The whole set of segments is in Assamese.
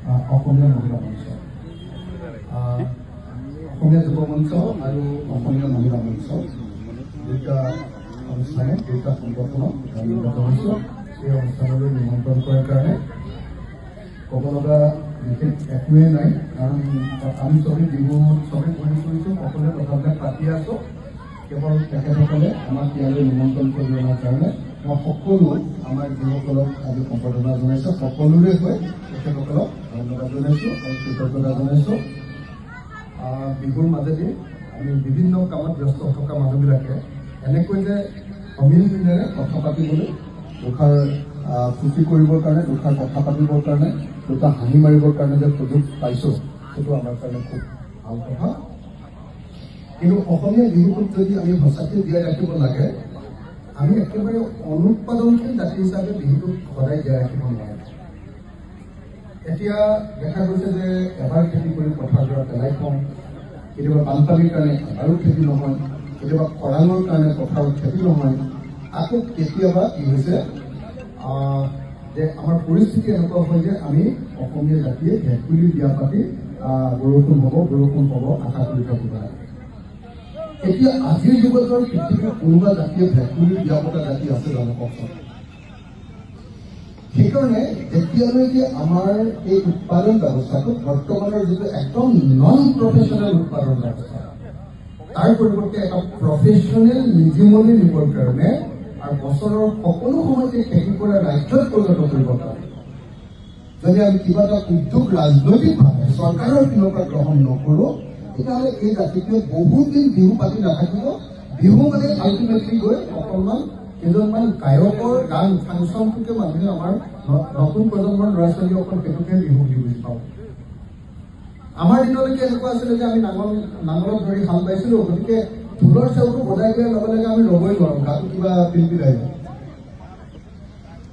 অসমীয়া মহিলা মঞ্চ, অসমীয়া যুৱ মঞ্চ আৰু অসমীয়া মহিলা মঞ্চ দুটা অনুষ্ঠানে দুটা সংগঠনক ধন্যবাদ জনাইছোঁ এই অনুষ্ঠানলৈ নিমন্ত্ৰণ কৰাৰ কাৰণে। ক'ব লগা বিশেষ একোৱেই নাই, কাৰণ আমি চবেই বিহু চবেই কৰি কৰিছোঁ, সকলোৱে কথাবিলাক পাতি আছোঁ। কেৱল তেখেতসকলে আমাক ইয়ালৈ নিমন্ত্ৰণ কৰি অনাৰ কাৰণে মই সকলো আমাৰ যিসকলক আজি সম্বৰ্ধনা জনাইছোঁ সকলোৰে হৈ তেখেতসকলক ধন্যবাদ জনাইছোঁ আৰু কৃতজ্ঞতা জনাইছোঁ। বিহুৰ মাজেদি আমি বিভিন্ন কামত ব্যস্ত থকা মানুহবিলাকে এনেকৈ যে অমিল মিলেৰে কথা পাতিবলৈ, দুষাৰ ফূৰ্তি কৰিবৰ কাৰণে, দুষাৰ কথা পাতিবৰ কাৰণে, দুটা হাঁহি মাৰিবৰ কাৰণে যে সুযোগ পাইছোঁ, সেইটো আমাৰ কাৰণে খুব ভাল কথা। কিন্তু অসমীয়া বিহুটোক যদি আমি সঁচাকৈ জীয়াই ৰাখিব লাগে, আমি একেবাৰে অনুৎপাদনশীল জাতি হিচাপে বিহুটোক সদায় জীয়াই ৰাখিব নোৱাৰোঁ। এতিয়া দেখা গৈছে যে এবাৰ খেতি কৰি পথাৰডৰা পেলাই থওঁ, কেতিয়াবা বানপানীৰ কাৰণে এবাৰো খেতি নহয়, কেতিয়াবা খৰাঙৰ কাৰণে পথাৰত খেতি নহয়, আকৌ কেতিয়াবা কি হৈছে যে আমাৰ পৰিস্থিতি এনেকুৱা হয় যে আমি অসমীয়া জাতিয়ে ভেকুলী বিয়া পাতি বৰষুণ হ'ব আশা কৰি থাকিব লাগে। এতিয়া আজিৰ যুগত পৃথিৱীৰ কোনোবা জাতিয়ে ভেকুলী বিয়া পতা জাতি আছে জানো কওকচোন? সেইকাৰণে এতিয়ালৈকে আমাৰ এই উৎপাদন ব্যৱস্থাটো বৰ্তমানৰ যিটো একদম নন প্ৰফেচনেল উৎপাদন ব্যৱস্থা, তাৰ পৰিৱৰ্তে এটা প্ৰফেচনেল নিজিমনি নিবৰ কাৰণে আৰু বছৰৰ সকলো সময়তে খেতি কৰা ৰাজ্যত পৰিণত কৰিব পাৰে। যদি আমি কিবা এটা উদ্যোগ ৰাজনৈতিকভাৱে চৰকাৰৰ পিনৰ পৰা গ্ৰহণ নকৰোঁ, তেতিয়াহ'লে এই জাতিটোৱে বহুত দিন বিহু পাতি নাথাকিব। বিহু মানে আল্টিমেটলি গৈ অকণমান কেইজনমান গায়কৰ গান ফাংচনটোকে মানুহে আমাৰ নতুন প্ৰজন্মৰ ল'ৰা ছোৱালীসকল সেইটোকে বিহু বুলি বুজি পাওঁ। আমাৰ দিনলৈকে এনেকুৱা আছিলে যে আমি নাঙলত ধৰি হাল বাইছিলোঁ, গতিকে ঢোলৰ চেউটো বজাই দিয়াৰ লগে লগে আমি ৰ'বই নোৱাৰোঁ, গাটো কিবা পিলপিলাই যায়।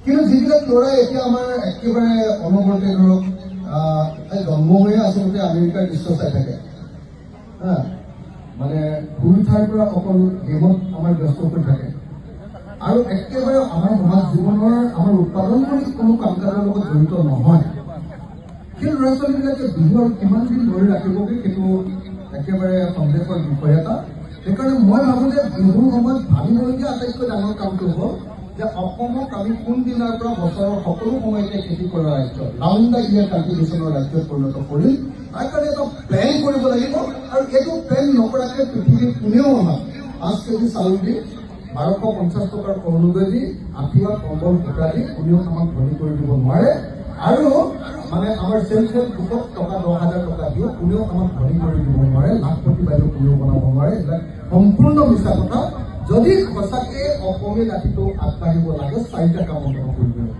কিন্তু যিবিলাক ল'ৰাই এতিয়া আমাৰ একেবাৰে অনবৰতে ধৰক জন্ম হৈয়ে আচলতে আমেৰিকাৰ দৃশ্য চাই থাকে, মানে শুই ঠাইৰ পৰা অকল গেমত আমাৰ ব্যস্ত হৈ থাকে আৰু একেবাৰে আমাৰ সমাজ জীৱনৰ আমাৰ উৎপাদন কৰি কোনো কাম কাজৰ লগত জড়িত নহয়। সেই ল'ৰা ছোৱালীবিলাকে বিহু আৰু কিমান দিন ধৰি ৰাখিবগৈ সেইটো একেবাৰে সন্দেহৰ বিষয় এটা। সেইকাৰণে মই ভাবোঁ যে বিহুৰ সময়ত ভাবিবলগীয়া আটাইতকৈ ডাঙৰ কামটো হ'ল যে অসমক আমি কোনদিনাৰ পৰা বছৰৰ সকলো সময়তে খেতি কৰা ৰাজ্য, ৰাউণ্ড দ্য ইয়েৰ কাল্টিভেশ্যনৰ ৰাজ্যত পৰিণত কৰিম, তাৰ কাৰণে এটা প্লেন কৰিব লাগিব। আৰু এইটো প্লেন নকৰাকৈ পৃথিৱীৰ কোনেও আমাক 5 কেজি চাউল দি 1250 টকাৰ অৰুণোদয় দি আঁঠুৱা কম্বল ভোটা দি কোনেও আমাক ধনী কৰি দিব নোৱাৰে। আৰু মানে আমাৰ চেল্ফ হেল্প গ্ৰুপক টকা 10,000 টকা দিও কোনেও আমাক ধনী কৰি দিব নোৱাৰে, লাখপতি বাইদেউ কোনেও বনাব নোৱাৰে। এইবিলাক সম্পূৰ্ণ মিছা কথা। যদি সঁচাকে অসমীয়া জাতিটো আগবাঢ়িব লাগে, 4টা কাম অনুভৱ কৰিব লাগে।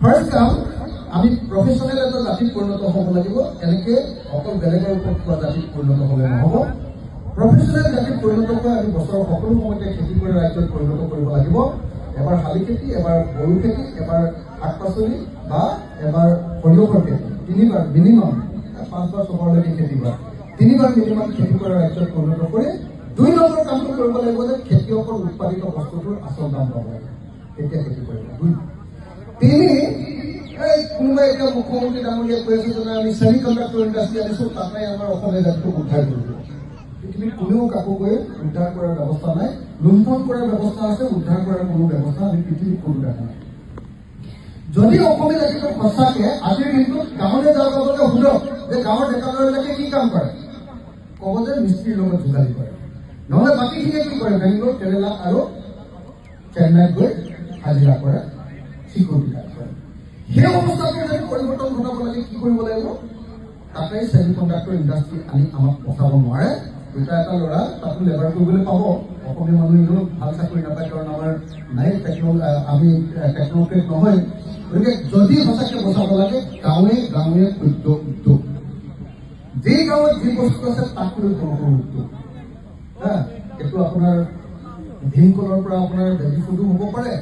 ফাৰ্ষ্ট কাম, আমি প্ৰফেচনেল এটা জাতিত পৰিণত হ'ব লাগিব। এনেকে অকল বেলেগৰ ওপৰত পোৱা জাতিত পৰিণত হ'লে নহ'ব। প্ৰফেচনেল জাতিত পৰিণত হৈ আমি বছৰৰ সকলো সময়তে খেতি কৰি ৰাজ্যত পৰিণত কৰিব লাগিব। এবাৰ শালি খেতি, এবাৰ বড়ো খেতি, এবাৰ শাক পাচলি বা এবাৰ সৰিয়হৰ খেতি, 3বাৰ মিনিমাম 5 বা 6 বাৰলৈকে খেতি কৰা, 3বাৰ মিনিমাম খেতি কৰা ৰাজ্যত পৰিণত কৰি 2 নম্বৰ কামটো কৰিব লাগিব যে খেতিয়কৰ উৎপাদিত বস্তুটোৰ আচল দাম পাব লাগে, তেতিয়া খেতি কৰিব। 3, কোনোবাই এতিয়া মুখ্যমন্ত্ৰী ডাঙৰীয়াই কৈ আছে যে আমি ছেমি কণ্ডাক্টৰ ইণ্ডাষ্ট্ৰী আনিছোঁ, তাতে আমাৰ অসমীয়া জাতিটোক উদ্ধাৰ কৰিব। পৃথিৱীত কোনেও কাকো গৈ উদ্ধাৰ কৰাৰ ব্যৱস্থা নাই। লুণ্ঠন কৰাৰ ব্যৱস্থা আছে, উদ্ধাৰ কৰাৰ কোনো ব্যৱস্থা আমি পৃথিৱীত কোনো দেখা নাই। যদি অসমীয়া জাতিটোক সঁচাকে আজিৰ দিনটোত গাঁৱলৈ যোৱাৰ লগতে সোধক যে গাঁৱৰ ডেকা ল'ৰাবিলাকে কি কাম কৰে, ক'ব যে মিস্ত্ৰীৰ লগত যোগালী কৰে, নহ'লে বাকীখিনিয়ে কি কৰে, বেংগলোৰ, কেৰেলা আৰু চেন্নাইত গৈ হাজিৰা কৰে, চিকিউৰিটি গাৰ্ড কৰে। সেই অৱস্থাটো যদি পৰিৱৰ্তন ঘটাব লাগে কি কৰিব লাগিব? তাতে ছেমি কণ্ডাক্টৰ ইণ্ডাষ্ট্ৰী আনি আমাক বচাব নোৱাৰে। দুটা এটা ল'ৰা তাতো লেবাৰ কৰিবলৈ পাব, অসমীয়া মানুহ এনেও ভাল চাকৰি নাপায়, কাৰণ আমাৰ নাই আমি টেকন'ক্ৰেট নহয়। গতিকে যদি সঁচাকৈ বচাব লাগে, গাঁৱে গাঁৱে উদ্যোগ, যি গাঁৱত যি বস্তু আছে তাক লৈ সৰু সৰু উদ্যোগ, সেইটো আপোনাৰ ভীমকলৰ পৰা আপোনাৰ বেবী ফুডো হ'ব পাৰে,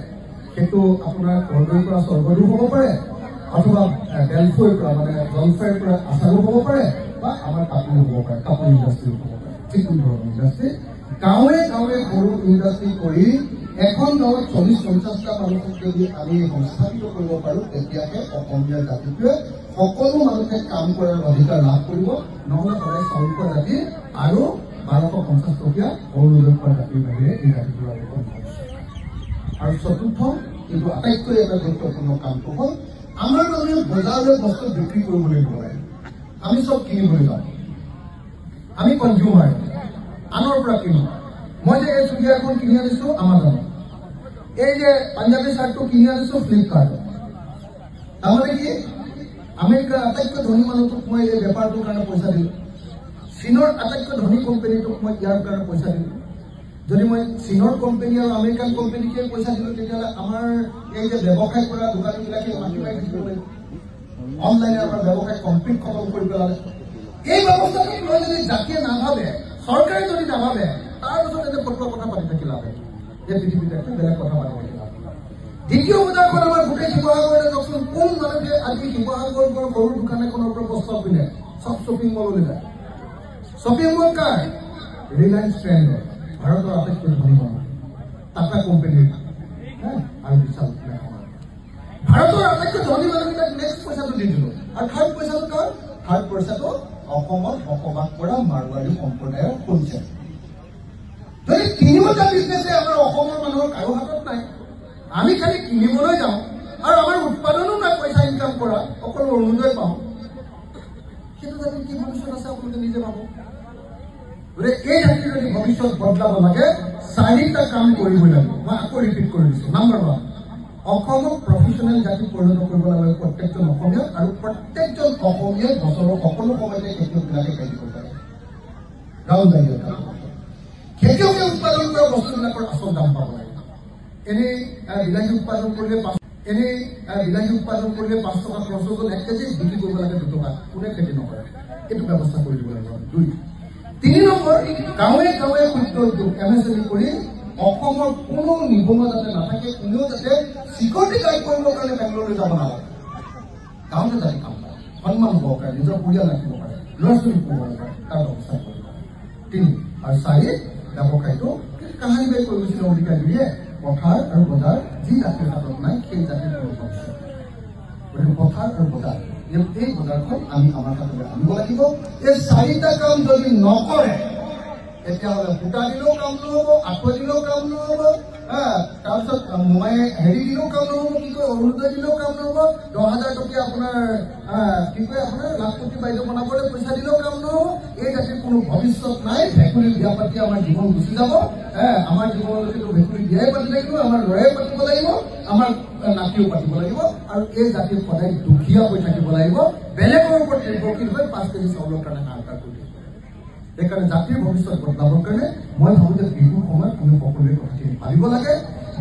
সেইটো আপোনাৰ কৰ্দৈৰ পৰা চৰ্বতো হ'ব পাৰে, অথবা বেলফৈৰ পৰা মানে জলফাইৰ পৰা আচাৰো হ'ব পাৰে, বা আমাৰ কাপোৰো হ'ব পাৰে, কাপোৰ ইণ্ডাষ্ট্ৰীও হ'ব পাৰে, যিকোনো ধৰণৰ ইণ্ডাষ্ট্ৰী। গাঁৱে গাঁৱে সৰু ইণ্ডাষ্ট্ৰী কৰি এখন গাঁৱত 40-50টা মানুহক যদি আমি সংস্থাপিত কৰিব পাৰোঁ, তেতিয়াহে অসমীয়া জাতিটোৱে সকলো মানুহে কাম কৰাৰ অধিকাৰ লাভ কৰিব। নহ'লে সদায় 400 জাতি আৰু 1250 টকীয়া অৰুণোদয় জাতিৰ বাহিৰে এই জাতিটোৰ আৰু আৰু চতুৰ্থ, কিন্তু আটাইতকৈ এটা গুৰুত্বপূৰ্ণ কামটো হ'ল আমাৰ মানুহে বজাৰলৈ বস্তু বিক্ৰী কৰিবলৈ দিব লাগে। আমি চব কিনিবলৈ যাওঁ, আমি কনজিউমাৰ, আনৰ পৰা কিনো। মই যে এই চুৰিয়াখন কিনি আনিছোঁ আমাজনত, এই যে পাঞ্জাবী চাৰ্টটো কিনি আনিছোঁ ফ্লিপকাৰ্টত। তাৰমানে কি, আমেৰিকাৰ আটাইতকৈ ধনী মানুহটোক মই এই বেপাৰটোৰ কাৰণে পইচা দিলোঁ, চীনৰ আটাইতকৈ ধনী কোম্পানীটোক মই ইয়াৰ কাৰণে পইচা দিলোঁ। যদি মই চীনৰ কোম্পানী আৰু আমেৰিকান কোম্পানীকে পইচা দিলোঁ, তেতিয়াহ'লে আমাৰ এই যে ব্যৱসায় কৰা দোকানীবিলাকে মাটি মাৰি থাকিব লাগিব। অনলাইনে আমাৰ ব্যৱসায় কমপ্লিট খতম কৰি পেলালে। এই ব্যৱস্থাটোক লৈ যদি জাতিয়ে নাভাবে, চৰকাৰে যদি নাভাবে, তাৰপিছত এনে ফটোৱা কথা পাতি থাকি লাভ হয়। এই পৃথিৱীতে একটা বেলেগ কথা পাতি থাকি লাভ। দ্বিতীয় বজাৰখন আমাৰ গোটেই শিৱসাগৰতে যাওকচোন, কোন মানুহে আজি শিৱসাগৰৰ পৰা সৰু দোকান এখনৰ পৰা প্ৰস্তাৱ দিলে চব শ্বপিং মললৈ যায়। শ্বপিং মল কাৰ? ৰিলায়েন্স ট্ৰেণ্ডৰ, ভাৰতৰ আটাইতকৈ ধনী মানুহ, টাটা কোম্পানীৰ আৰু বিশাল। ভাৰতৰ আটাইতকৈ ধনী মানুহকেইটাক নেক্সট পইচাটো দি দিলোঁ। আৰু থাৰ্ড পইচাটো কাৰ? থাৰ্ড পইচাটো অসমত বসবাস কৰা মাৰোৱাৰী সম্প্ৰদায়ৰ হৈছে। যদি তিনিওটা বিজনেছে আমাৰ অসমৰ মানুহৰ কাৰো হাতত নাই, আমি খালি কিনিবলৈ যাওঁ আৰু আমাৰ উৎপাদনো নাই পইচা ইনকাম কৰা, অকল অৰুণোদয় পাওঁ, সেইটো জাতিৰ কি ভৱিষ্যত আছে আপোনালোকে নিজে ভাবক। গতিকে এই জাতিৰ যদি ভৱিষ্যত বদলাব লাগে, 4টা কাম কৰিবই লাগিব। মই আকৌ ৰিপিট কৰি দিছোঁ। নাম্বাৰ 1, অসমক প্ৰফেচনেল জাতি পৰিণত কৰিব লাগে প্ৰত্যেকজন অসমীয়াক, আৰু প্ৰত্যেকজন অসমীয়াই বছৰৰ সকলো সময়তে খেতিয়কবিলাকে খেতি কৰিব লাগে। গাঁও জাতীয় খেতিয়কে উৎপাদন কৰা বস্তুবিলাকৰ আচল দাম পাব লাগে। এনেই বিলাহী উৎপাদন কৰিলে 5 টকা খৰচ হৈ গ'ল, 1 কেজি বিক্ৰী কৰিব লাগে 2 টকা, কোনে খেতি নকৰে, এইটো ব্যৱস্থা কৰি দিব লাগিব। 2, 3 নম্বৰ, গাঁৱে গাঁৱে ক্ষুদ্ৰ উদ্যোগ MSME কৰি অসমৰ কোনো নিবনুৱা যাতে নাথাকে, কোনেও যাতে চিকিউৰিটি গাৰ্ড কৰিবৰ কাৰণে বেংগলৰলৈ যাব নালাগে, গাঁৱতে যাতে কাম কৰে, সন্মান হ'ব পাৰে, নিজৰ পৰিয়াল ৰাখিব পাৰে, ল'ৰা ছোৱালী পঢ়িব পাৰে, তাৰ ব্যৱস্থা কৰিব পাৰে। 3 আৰু 4, ব্যৱসায়টো কাহানি বাই কৈ গৈছিল অধিকাৰীয়ে, পথাৰ আৰু বজাৰ যি জাতিৰ হাতত নাই সেই জাতিৰ কোনো ভৱিষ্যত। গতিকে পথাৰ আৰু বজাৰ, এই বজাৰখন আমি আমাৰ হাতলৈ আনিব লাগিব। এই 4টা কাম যদি নকৰে, তেতিয়াহ'লে সূতা দিলেও কাম নহ'ব, আঁঠুৱা দিলেও কাম নহ'ব, তাৰপিছত মোমাই হেৰি দিলেও কাম নহ'ব, কি কয় অৰুণোদয় দিলেও কাম নহ'ব, 10,000 টকীয়া আপোনাৰ কি কয় আপোনাৰ লাখপতি বাইদেউ বনাবলৈ পইচা দিলেও কাম নহ'ব। এই জাতিৰ কোনো ভৱিষ্যত নাই। ভেকুলী বিয়া পাতি আমাৰ জীৱন গুচি যাব। আমাৰ জীৱনলৈকেতো ভেকুলী বিয়াই পাতি লাগিব, আমাৰ ল'ৰাই পাতিব লাগিব, আমাৰ নাতিও পাতিব লাগিব, আৰু এই জাতিৰ সদায় দুখীয়া হৈ থাকিব লাগিব, বেলেগৰ ওপৰত নিৰ্ভৰশীল হৈ 5 কেজি চাউলৰ কাৰণে হাহাকাৰ কৰি থাকিব। সেইকাৰণে জাতিৰ ভৱিষ্যত বদলাবৰ কাৰণে মই ভাবোঁ যে বিহুৰ সময়ত আমি সকলোৱে কথাখিনি ভাবিব লাগে।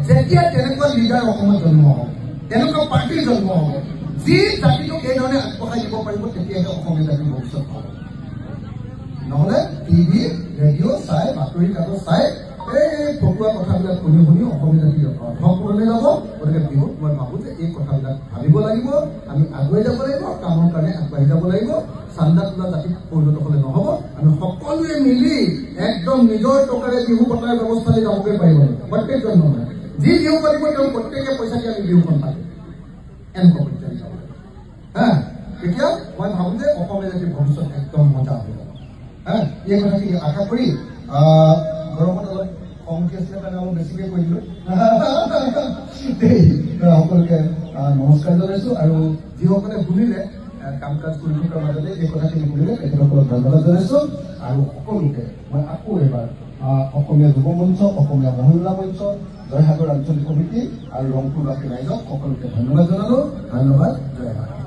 যেতিয়া তেনেকুৱা লিডাৰ অসমত জন্ম হ'ব, তেনেকুৱা পাৰ্টিৰ জন্ম হ'ব, যি জাতিটোক এই ধৰণে আগবঢ়াই দিব পাৰিব, তেতিয়াহে অসমীয়া জাতিৰ ভৱিষ্যত হ'ব। নহ'লে টিভি ৰেডিঅ' চাই, বাতৰি কাগজ চাই এই ফটোৱা কথাবিলাক শুনি শুনি অসমীয়া জাতি অৰ্থপূৰণে যাব। গতিকে বিহুত মই ভাবোঁ যে এই কথাবিলাক ভাবিব লাগিব, আমি আগুৱাই যাব লাগিব, কামৰ কাৰণে আগবাঢ়ি যাব লাগিব। চান্দা তোলা জাতিত পৰিণত হ'লে নহ'ব। আমি সকলোৱে মিলি একদম নিজৰ টকাৰে বিহু পতাৰ ব্যৱস্থা দি যাবগৈ পাৰিব লাগিব। প্ৰত্যেকজন মানুহে যি বিহু পাতিব, তেওঁ প্ৰত্যেকে পইচা দি আমি বিহুখন পাতিম, এনেকুৱা পৰ্যায়ত যাব লাগিব। তেতিয়া মই ভাবোঁ যে অসমীয়া জাতিৰ ভৱিষ্যত একদম মজা হৈ যাব। এই কথাখিনি আশা কৰি গৰমত অলপ কমকৈ আছিলে কাৰণে অলপ বেছিকৈ কৈ দিলোঁ। সকলোকে নমস্কাৰ জনাইছোঁ, আৰু যিসকলে শুনিলে কাম কাজ কৰি থকাৰ মাজতে এই কথাখিনি শুনিলে তেখেতসকলক ধন্যবাদ জনাইছোঁ। আৰু সকলোকে মই আকৌ এবাৰ অসমীয়া যুৱ মঞ্চ, অসমীয়া মহিলা মঞ্চ, জয়সাগৰ আঞ্চলিক সমিতি আৰু ৰংপুৰবাসী ৰাইজক সকলোকে ধন্যবাদ জনালোঁ। ধন্যবাদ, জয় সাগৰ।